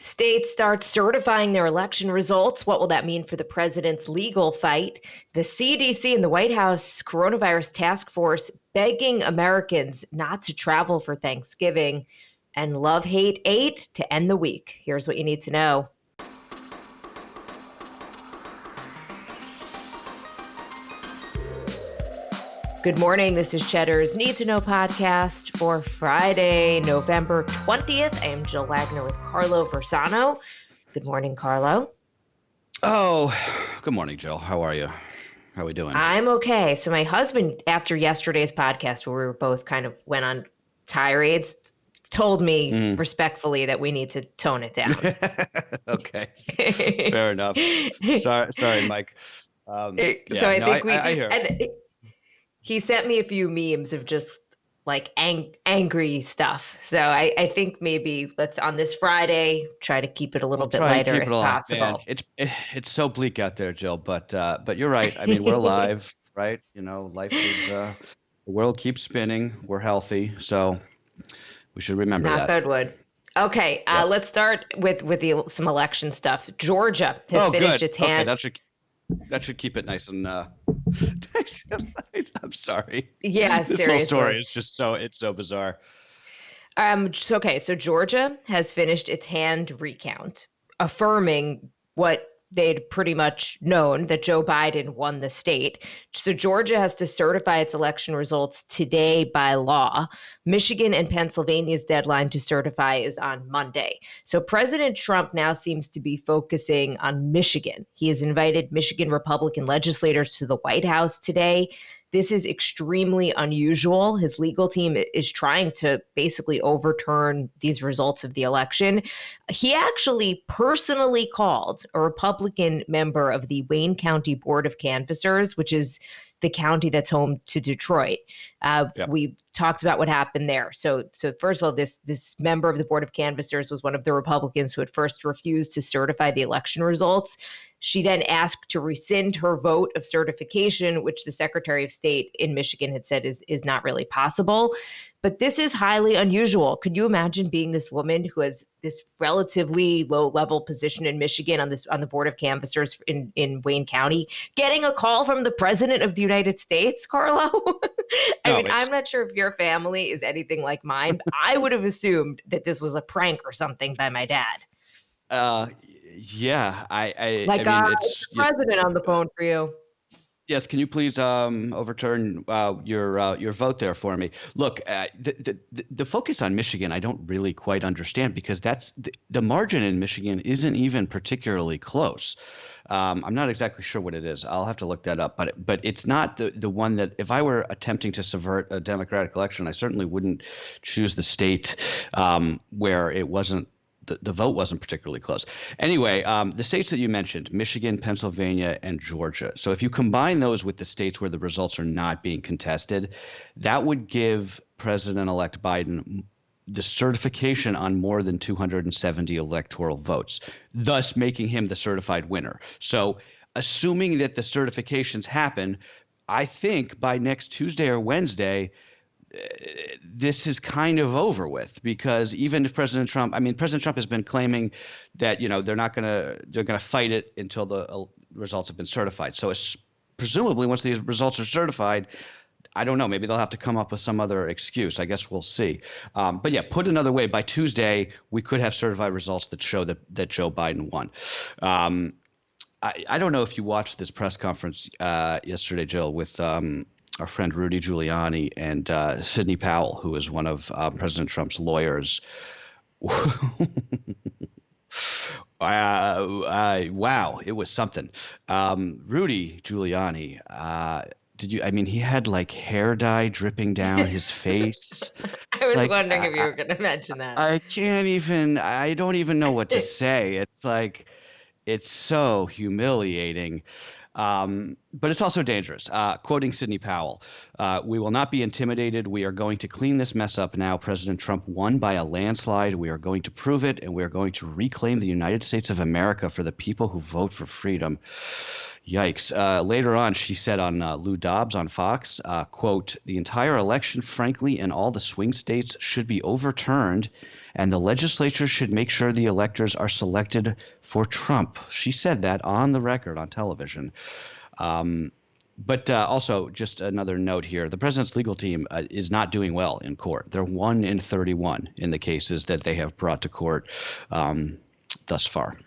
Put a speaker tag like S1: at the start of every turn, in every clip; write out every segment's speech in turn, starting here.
S1: States start certifying their election results. What will that mean for the president's legal fight? The CDC and the White House Coronavirus Task Force begging Americans not to travel for Thanksgiving. And Love Hate 8 to end the week. Here's what you need to know. Good morning. This is Cheddar's Need2Know podcast for Friday, November 20th. I am Jill Wagner with Carlo Versano. Good morning, Carlo.
S2: Oh, good morning, Jill. How are you? How are we doing?
S1: I'm okay. So my husband, after yesterday's podcast where we were both kind of went on tirades, told me respectfully that we need to tone it down.
S2: Okay. Fair enough. Sorry, Mike.
S1: I think
S2: I hear it.
S1: He sent me a few memes of just like angry stuff. So I think maybe let's on this Friday try to keep it a little bit lighter if possible.
S2: Man, it's so bleak out there, Jill. But you're right. I mean, we're alive, right? You know, life is the world keeps spinning. We're healthy, so we should remember that.
S1: Knock on wood. Okay, yep. Let's start with some election stuff. Georgia has finished its hand.
S2: Okay, that should keep it nice and nice and light. I'm sorry.
S1: Yeah,
S2: this
S1: seriously.
S2: whole story is just so bizarre.
S1: So Georgia has finished its hand recount, affirming what they'd pretty much known, that Joe Biden won the state. So Georgia has to certify its election results today by law. Michigan and Pennsylvania's deadline to certify is on Monday. So President Trump now seems to be focusing on Michigan. He has invited Michigan Republican legislators to the White House today. This is extremely unusual. His legal team is trying to basically overturn these results of the election. He actually personally called a Republican member of the Wayne County Board of Canvassers, which is the county that's home to Detroit. We talked about what happened there. So first of all, this member of the Board of Canvassers was one of the Republicans who had first refused to certify the election results. She then asked to rescind her vote of certification, which the Secretary of State in Michigan had said is not really possible. But this is highly unusual. Could you imagine being this woman who has this relatively low-level position in Michigan on the Board of Canvassers in Wayne County, getting a call from the President of the United States, Carlo? I'm not sure if your family is anything like mine, but I would have assumed that this was a prank or something by my dad.
S2: Yeah, it's
S1: the president on the phone for you.
S2: Yes, can you please overturn your vote there for me? Look, the focus on Michigan, I don't really quite understand, because that's the margin in Michigan isn't even particularly close. I'm not exactly sure what it is. I'll have to look that up. But it's not the one that, if I were attempting to subvert a democratic election, I certainly wouldn't choose the state where it wasn't. The vote wasn't particularly close. Anyway, the states that you mentioned, Michigan, Pennsylvania, and Georgia. So if you combine those with the states where the results are not being contested, that would give President-elect Biden the certification on more than 270 electoral votes, thus making him the certified winner. So assuming that the certifications happen, I think by next Tuesday or Wednesday, this is kind of over with, because even if President Trump has been claiming that, they're going to fight it until the results have been certified. So presumably once these results are certified, I don't know, maybe they'll have to come up with some other excuse. I guess we'll see. But yeah, put another way, by Tuesday, we could have certified results that show that Joe Biden won. I don't know if you watched this press conference yesterday, Jill, with our friend Rudy Giuliani and Sidney Powell, who is one of President Trump's lawyers. Wow, it was something. Rudy Giuliani, he had like hair dye dripping down his face.
S1: I was wondering if you were going to mention that.
S2: I don't even know what to say. It's like, it's so humiliating. But it's also dangerous. Quoting Sidney Powell, "We will not be intimidated. We are going to clean this mess up now. President Trump won by a landslide. We are going to prove it, and we are going to reclaim the United States of America for the people who vote for freedom." Yikes. Later on, she said on Lou Dobbs on Fox, quote, "The entire election, frankly, in all the swing states should be overturned, and the legislature should make sure the electors are selected for Trump. She said that on the record on television. But also, just another note here, the president's legal team is not doing well in court. They're 1 in 31 in the cases that they have brought to court thus far.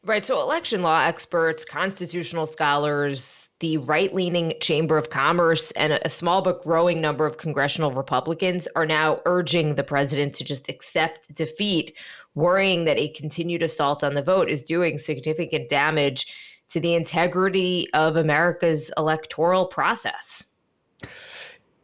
S1: Right. So election law experts, constitutional scholars, the right-leaning Chamber of Commerce, and a small but growing number of congressional Republicans are now urging the president to just accept defeat, worrying that a continued assault on the vote is doing significant damage to the integrity of America's electoral process.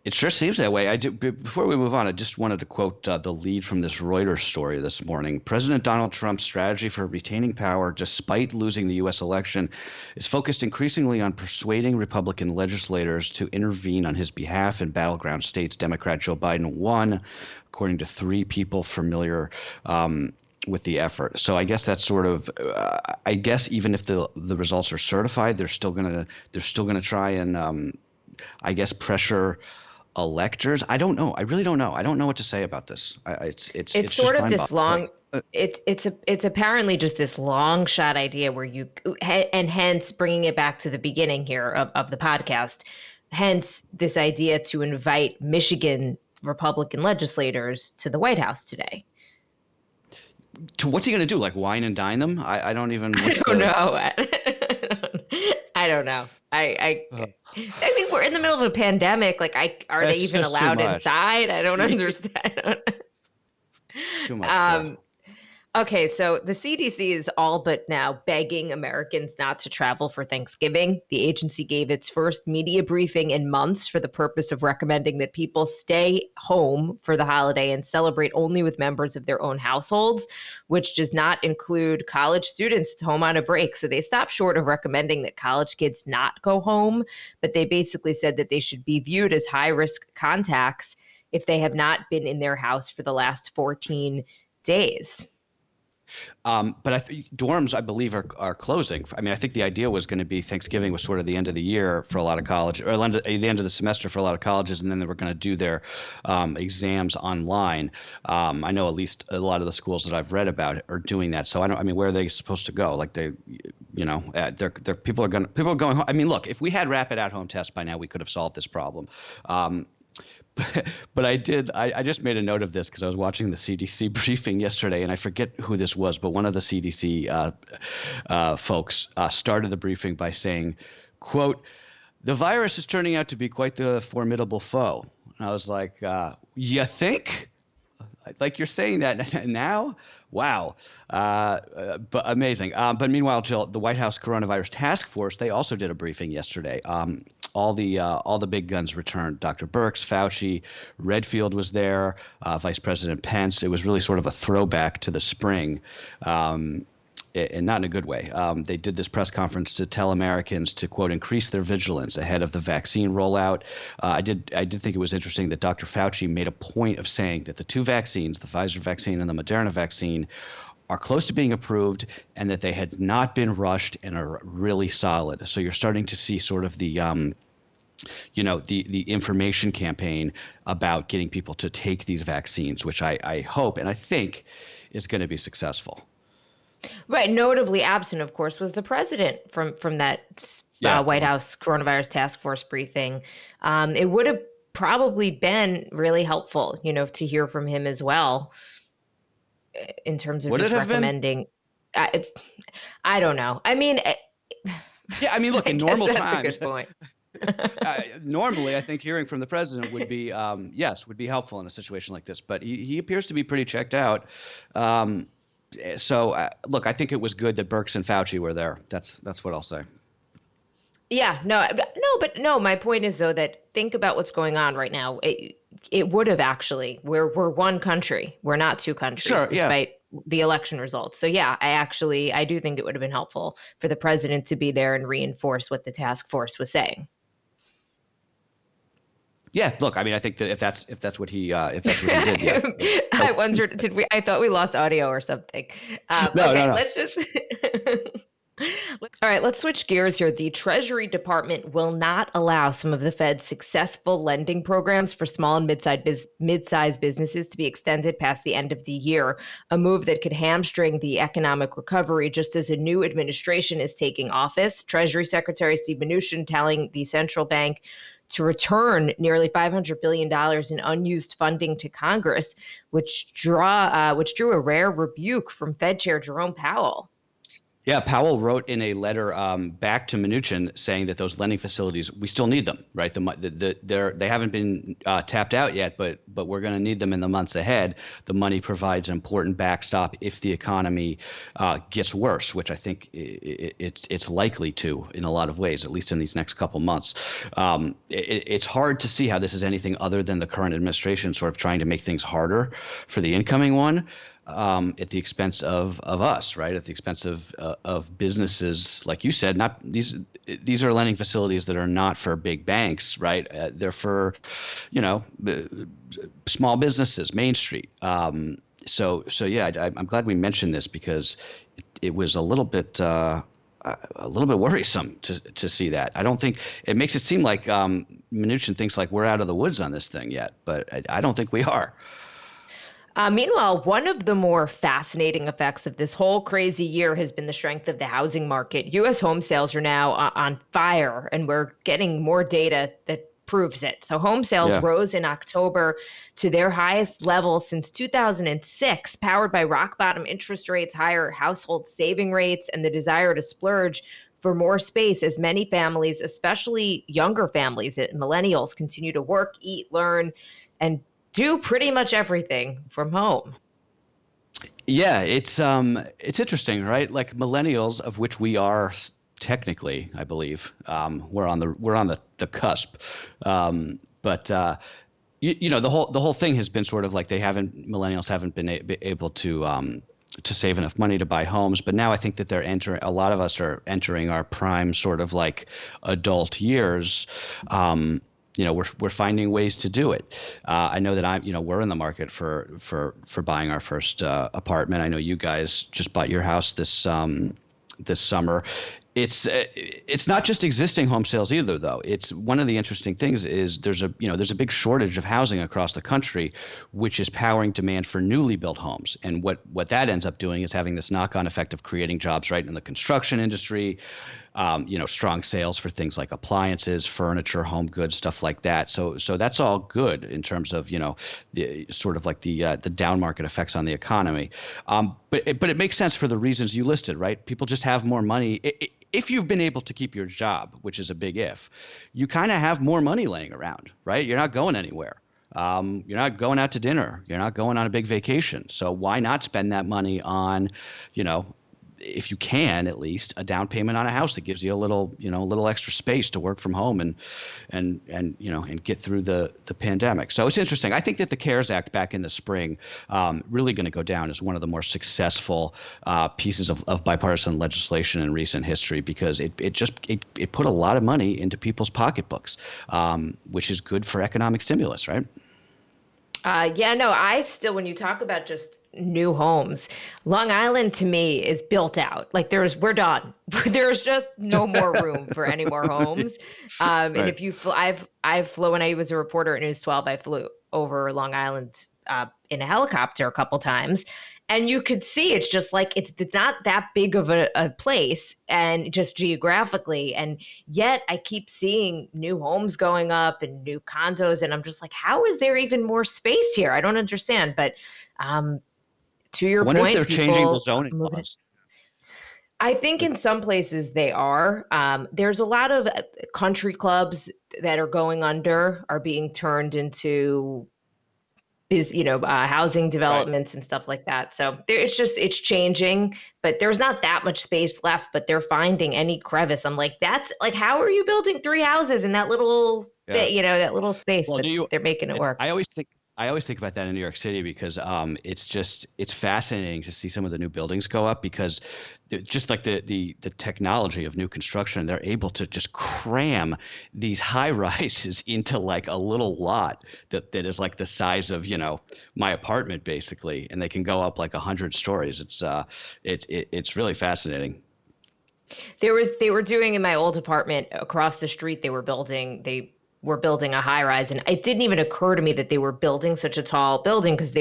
S2: It sure seems that way. Before we move on, I just wanted to quote the lead from this Reuters story this morning. President Donald Trump's strategy for retaining power despite losing the U.S. election is focused increasingly on persuading Republican legislators to intervene on his behalf in battleground states. Democrat Joe Biden won, according to 3 people familiar with the effort. So I guess that's sort of, I guess even if the results are certified, they're still gonna try and I guess pressure electors. I don't know. I really don't know. I don't know what to say about this. It's
S1: sort of this long. It's apparently just this long shot idea where you, and hence bringing it back to the beginning here of the podcast. Hence this idea to invite Michigan Republican legislators to the White House today.
S2: What's he going to do? Like wine and dine them? I don't even.
S1: I don't know. I don't know. I mean, we're in the middle of a pandemic. Like, are they even allowed inside? I don't understand.
S2: Too much.
S1: Okay, so the CDC is all but now begging Americans not to travel for Thanksgiving. The agency gave its first media briefing in months for the purpose of recommending that people stay home for the holiday and celebrate only with members of their own households, which does not include college students home on a break. So they stopped short of recommending that college kids not go home, but they basically said that they should be viewed as high-risk contacts if they have not been in their house for the last 14 days.
S2: But dorms, I believe, are closing. I mean, I think the idea was going to be Thanksgiving was sort of the end of the year for a lot of college, or the end of the semester for a lot of colleges, and then they were going to do their exams online. I know at least a lot of the schools that I've read about are doing that. So I mean, where are they supposed to go? Like people are going home. I mean, look, if we had rapid at-home tests by now, we could have solved this problem. But I just made a note of this because I was watching the CDC briefing yesterday, and I forget who this was, but one of the CDC folks started the briefing by saying, quote, "The virus is turning out to be quite the formidable foe." And I was like, you think? Like you're saying that now? Wow. But amazing. But meanwhile, Jill, the White House Coronavirus Task Force, they also did a briefing yesterday. All the big guns returned. Dr. Birx, Fauci, Redfield was there, Vice President Pence. It was really sort of a throwback to the spring. And not in a good way. They did this press conference to tell Americans to, quote, increase their vigilance ahead of the vaccine rollout. I did think it was interesting that Dr. Fauci made a point of saying that the 2 vaccines, the Pfizer vaccine and the Moderna vaccine, are close to being approved and that they had not been rushed and are really solid. So you're starting to see sort of the the information campaign about getting people to take these vaccines, which I hope and I think is going to be successful.
S1: Right. Notably absent, of course, was the president from that White House Coronavirus Task Force briefing. It would have probably been really helpful, to hear from him as well in terms of just recommending. I don't know. I mean,
S2: yeah, I mean, look, in normal
S1: that's
S2: times.
S1: That's a good point.
S2: Normally, I think hearing from the president would be would be helpful in a situation like this. But he appears to be pretty checked out. So look, I think it was good that Birx and Fauci were there. That's what I'll say.
S1: Yeah, no. My point is though that think about what's going on right now. It would have actually. We're one country. We're not 2 countries, despite the election results. So yeah, I do think it would have been helpful for the president to be there and reinforce what the task force was saying.
S2: Yeah, look, I mean, I think that if that's what he did, yeah.
S1: I wondered, I thought we lost audio or something.
S2: No.
S1: Let's just All right, let's switch gears here. The Treasury Department will not allow some of the Fed's successful lending programs for small and mid-sized businesses to be extended past the end of the year, a move that could hamstring the economic recovery just as a new administration is taking office. Treasury Secretary Steve Mnuchin telling the central bank to return nearly $500 billion in unused funding to Congress, which drew a rare rebuke from Fed Chair Jerome Powell.
S2: Yeah, Powell wrote in a letter back to Mnuchin saying that those lending facilities, we still need them, right? They haven't been tapped out yet, but we're going to need them in the months ahead. The money provides an important backstop if the economy gets worse, which I think it's likely to in a lot of ways, at least in these next couple months. It's hard to see how this is anything other than the current administration sort of trying to make things harder for the incoming one. At the expense of us, right? At the expense of businesses, like you said. Not these are lending facilities that are not for big banks, right? They're for, small businesses, Main Street. So yeah, I'm glad we mentioned this because it was a little bit worrisome to see that. I don't think it makes it seem like Mnuchin thinks like we're out of the woods on this thing yet, but I don't think we are.
S1: Meanwhile, one of the more fascinating effects of this whole crazy year has been the strength of the housing market. U.S. home sales are now on fire, and we're getting more data that proves it. So home sales
S2: Yeah.
S1: rose in October to their highest level since 2006, powered by rock bottom interest rates, higher household saving rates, and the desire to splurge for more space as many families, especially younger families and millennials, continue to work, eat, learn, and do pretty much everything from home.
S2: Yeah, it's interesting, right? Like millennials, of which we are technically, I believe, we're on the cusp. But the whole thing has been sort of like millennials haven't been able to save enough money to buy homes. But now I think that a lot of us are entering our prime sort of like adult years. We're finding ways to do it. I know that we're in the market for buying our first apartment. I know you guys just bought your house this summer. It's not just existing home sales either, though. It's one of the interesting things is there's a big shortage of housing across the country, which is powering demand for newly built homes. And what that ends up doing is having this knock-on effect of creating jobs right in the construction industry. Strong sales for things like appliances, furniture, home goods, stuff like that. So that's all good in terms of the sort of like the down market effects on the economy. But it makes sense for the reasons you listed, right? People just have more money. If you've been able to keep your job, which is a big if, you kind of have more money laying around, right? You're not going anywhere. You're not going out to dinner. You're not going on a big vacation. So why not spend that money on, if you can, at least a down payment on a house that gives you a little extra space to work from home and get through the pandemic. So it's interesting. I think that the CARES Act back in the spring really going to go down as one of the more successful pieces of bipartisan legislation in recent history because it put a lot of money into people's pocketbooks, which is good for economic stimulus, right?
S1: I still, when you talk about just new homes, Long Island to me is built out. Like we're done. There's just no more room for any more homes. And
S2: Right.
S1: if you, I've flew when I was a reporter at News 12, I flew over Long Island in a helicopter a couple times. And you could see it's just like it's not that big of a place and just geographically. And yet I keep seeing new homes going up and new condos. And I'm just like, how is there even more space here? I don't understand. But to
S2: I
S1: your
S2: wonder if they're
S1: point,
S2: changing the
S1: people
S2: zoning
S1: moving.
S2: laws.
S1: I think in some places they are. There's a lot of country clubs that are going under, are being turned into housing
S2: Right.
S1: developments and stuff like that. So it's changing, but there's not that much space left, but they're finding any crevice. I'm like, that's like, how are you building three houses in that little,
S2: Yeah.
S1: that little space,
S2: Well,
S1: but they're making it work.
S2: I always think about that in New York City because it's fascinating to see some of the new buildings go up because just like the technology of new construction, they're able to just cram these high rises into like a little lot that is like the size of my apartment basically, and they can go up like 100 stories. It's really fascinating.
S1: They were doing in my old apartment across the street, they were building a high rise, and it didn't even occur to me that they were building such a tall building because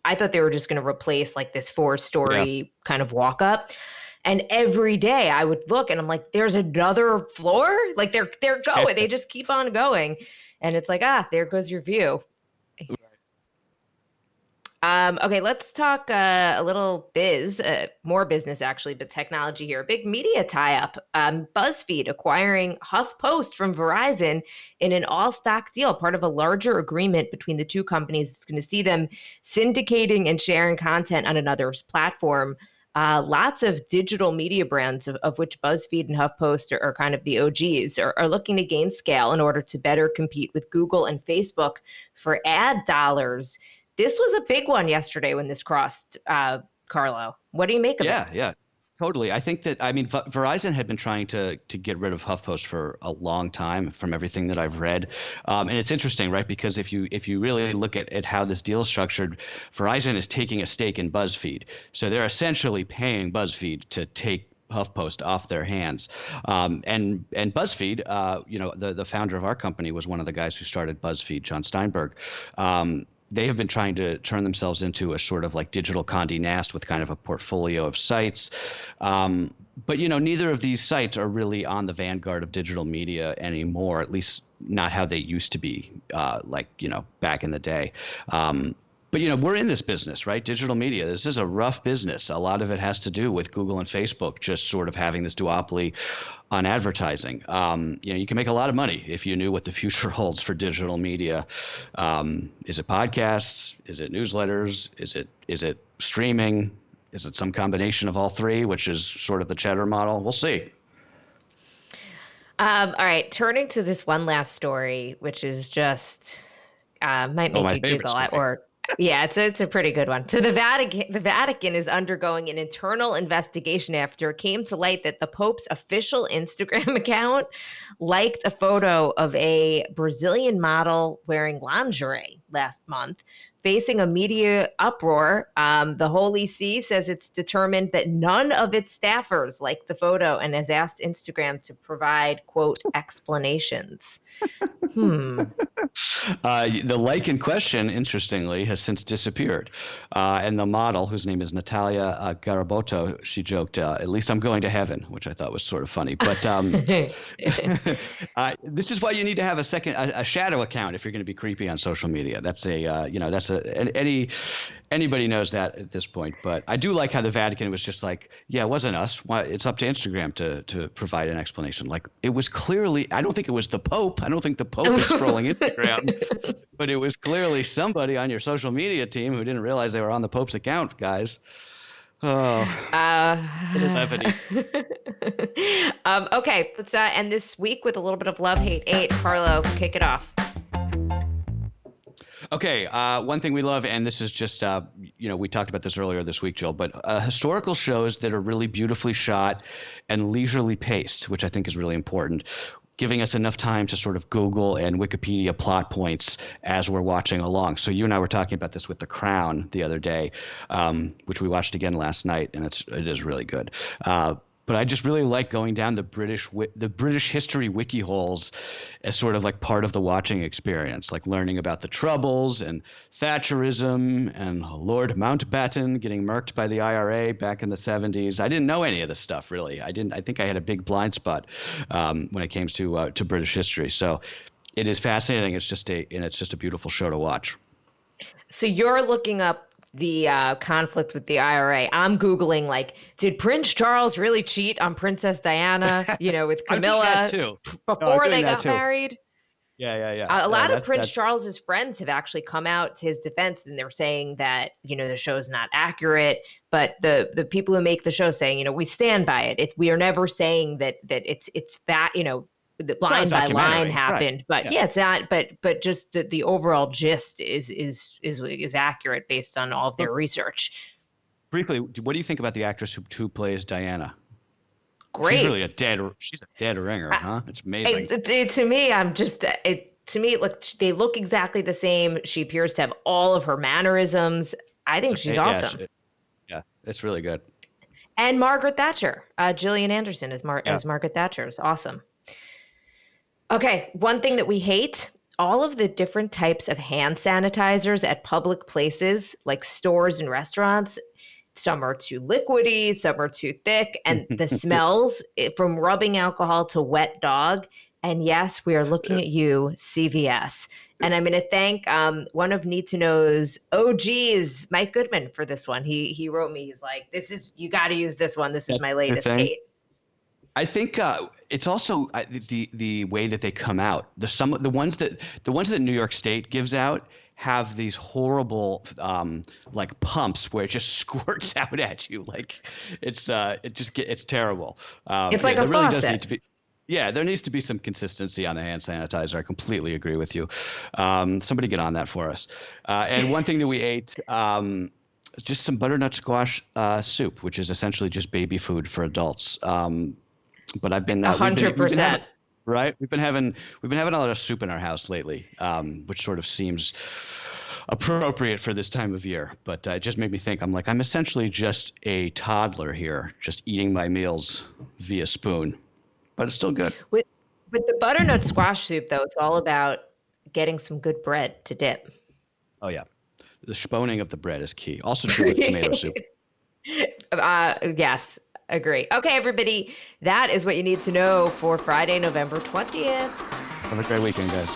S1: I thought they were just going to replace like this
S2: Yeah.
S1: four-story kind of walk up. And every day I would look and I'm like, there's another floor? Like they're going, they just keep on going. And it's like, there goes your view. Okay, let's talk a little more business actually, but technology here. A big media tie-up. Buzzfeed acquiring Huffpost from Verizon in an all-stock deal, part of a larger agreement between the two companies. It's going to see them syndicating and sharing content on another's platform. Lots of digital media brands, of which BuzzFeed and HuffPost are kind of the OGs, are looking to gain scale in order to better compete with Google and Facebook for ad dollars. This was a big one yesterday when this crossed, Carlo. What do you make of it?
S2: Yeah, totally. I think that I mean Verizon had been trying to get rid of HuffPost for a long time, from everything that I've read, and it's interesting, right? Because if you really look at how this deal is structured, Verizon is taking a stake in BuzzFeed, so they're essentially paying BuzzFeed to take HuffPost off their hands, and BuzzFeed, the founder of our company was one of the guys who started BuzzFeed, John Steinberg. They have been trying to turn themselves into a sort of like digital Condé Nast with kind of a portfolio of sites. But, neither of these sites are really on the vanguard of digital media anymore, at least not how they used to be, back in the day. But, we're in this business, right? Digital media. This is a rough business. A lot of it has to do with Google and Facebook just sort of having this duopoly on advertising. You can make a lot of money if you knew what the future holds for digital media. Is it podcasts? Is it newsletters? Is it streaming? Is it some combination of all three, which is sort of the Cheddar model? We'll see.
S1: All right, turning to this one last story, which is just might
S2: Oh,
S1: make
S2: my
S1: you
S2: favorite
S1: giggle at,
S2: story.
S1: or yeah, it's a pretty good one. So the Vatican is undergoing an internal investigation after it came to light that the Pope's official Instagram account liked a photo of a Brazilian model wearing lingerie last month. Facing a media uproar, the Holy See says it's determined that none of its staffers liked the photo and has asked Instagram to provide, quote, explanations. Hmm.
S2: The like in question, interestingly, has since disappeared. And the model, whose name is Natalia Garabotto, she joked, "At least I'm going to heaven," which I thought was sort of funny. But this is why you need to have a shadow account if you're going to be creepy on social media. Anybody knows that at this point. But I do like how the Vatican was just like, yeah, it wasn't us. It's up to Instagram to provide an explanation. Like, it was clearly, I don't think it was the Pope. I don't think the Pope is scrolling Instagram, but it was clearly somebody on your social media team who didn't realize they were on the Pope's account, guys. Oh, little levity.
S1: Okay, let's end this week with a little bit of love, hate, eight. Carlo, kick it off.
S2: Okay, one thing we love, and this is just, we talked about this earlier this week, Jill, but historical shows that are really beautifully shot and leisurely paced, which I think is really important, giving us enough time to sort of Google and Wikipedia plot points as we're watching along. So you and I were talking about this with The Crown the other day, which we watched again last night, and it is really good. But I just really like going down the British history wiki holes as sort of like part of the watching experience, like learning about the Troubles and Thatcherism and Lord Mountbatten getting murked by the IRA back in the 70s. I didn't know any of this stuff, really. I think I had a big blind spot when it came to British history. So it is fascinating. It's just a beautiful show to watch.
S1: So you're looking up the conflict with the IRA. I'm Googling, like, did Prince Charles really cheat on Princess Diana, with Camilla before they got married?
S2: Yeah.
S1: A lot of Prince Charles's friends have actually come out to his defense, and they're saying that, the show's not accurate, but the people who make the show saying, we stand by it. We are never saying that it's fat, line by line happened, right. But yeah, it's not. But just the overall gist is accurate based on all of their research.
S2: Briefly, what do you think about the actress who plays Diana?
S1: Great.
S2: She's a dead ringer, huh? It's amazing.
S1: To me, they look exactly the same. She appears to have all of her mannerisms. I think she's awesome.
S2: Yeah, it's really good.
S1: And Margaret Thatcher. Gillian Anderson
S2: Yeah.
S1: as Margaret Thatcher is awesome. Okay, one thing that we hate, all of the different types of hand sanitizers at public places like stores and restaurants. Some are too liquidy, some are too thick, and the smells from rubbing alcohol to wet dog. And yes, we are looking at you, CVS. And I'm going to thank one of Need2Know's OGs, Mike Goodman, for this one. He wrote me. He's like, "This is you got to use this one. This is my
S2: That's your
S1: latest
S2: thing.
S1: hate."
S2: I think it's also the way that they come out. The ones that New York State gives out have these horrible like pumps where it just squirts out at you. Like it's terrible.
S1: It's like a
S2: there really does
S1: faucet.
S2: need to be. Yeah, there needs to be some consistency on the hand sanitizer. I completely agree with you. Somebody get on that for us. And one thing that we ate. Just some butternut squash soup, which is essentially just baby food for adults. But I've been
S1: 100%.
S2: right. We've been having a lot of soup in our house lately, which sort of seems appropriate for this time of year. But it just made me think. I'm essentially just a toddler here, just eating my meals via spoon, but it's still good.
S1: With the butternut squash soup, though, it's all about getting some good bread to dip.
S2: Oh yeah, the sponing of the bread is key. Also true with tomato soup.
S1: Yes, agree. Okay, everybody, that is what you need to know for Friday, November 20th.
S2: Have a great weekend, guys.